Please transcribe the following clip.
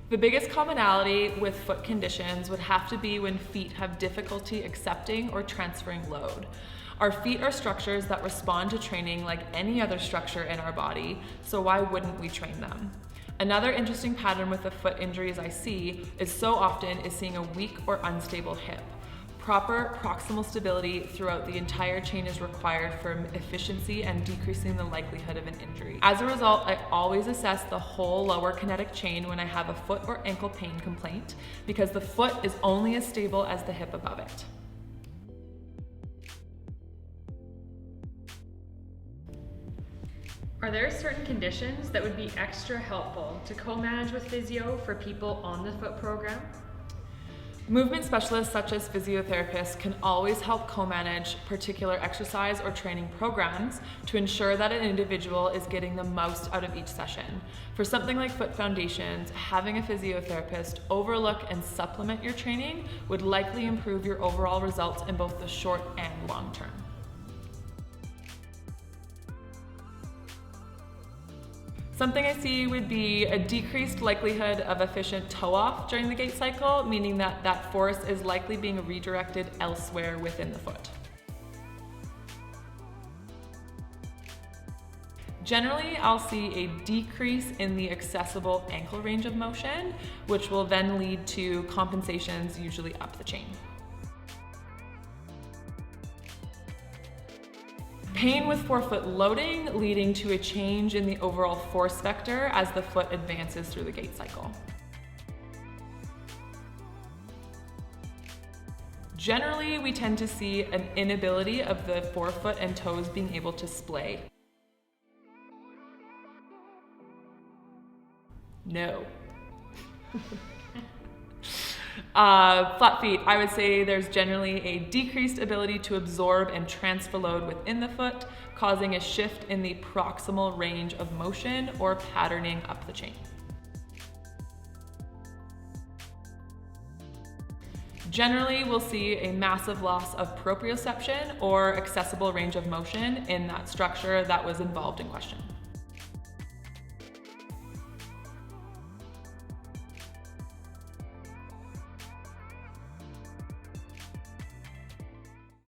The biggest commonality with foot conditions would have to be when feet have difficulty accepting or transferring load. Our feet are structures that respond to training like any other structure in our body, so why wouldn't we train them? Another interesting pattern with the foot injuries I see is seeing a weak or unstable hip. Proper proximal stability throughout the entire chain is required for efficiency and decreasing the likelihood of an injury. As a result, I always assess the whole lower kinetic chain when I have a foot or ankle pain complaint, because the foot is only as stable as the hip above it. Are there certain conditions that would be extra helpful to co-manage with physio for people on the foot program? Movement specialists such as physiotherapists can always help co-manage particular exercise or training programs to ensure that an individual is getting the most out of each session. For something like foot foundations, having a physiotherapist overlook and supplement your training would likely improve your overall results in both the short and long term. Something I see would be a decreased likelihood of efficient toe off during the gait cycle, meaning that that force is likely being redirected elsewhere within the foot. Generally, I'll see a decrease in the accessible ankle range of motion, which will then lead to compensations usually up the chain. Pain with forefoot loading, leading to a change in the overall force vector as the foot advances through the gait cycle. Generally, we tend to see an inability of the forefoot and toes being able to splay. No. Flat feet, I would say there's generally a decreased ability to absorb and transfer load within the foot, causing a shift in the proximal range of motion or patterning up the chain. Generally, we'll see a massive loss of proprioception or accessible range of motion in that structure that was involved in question.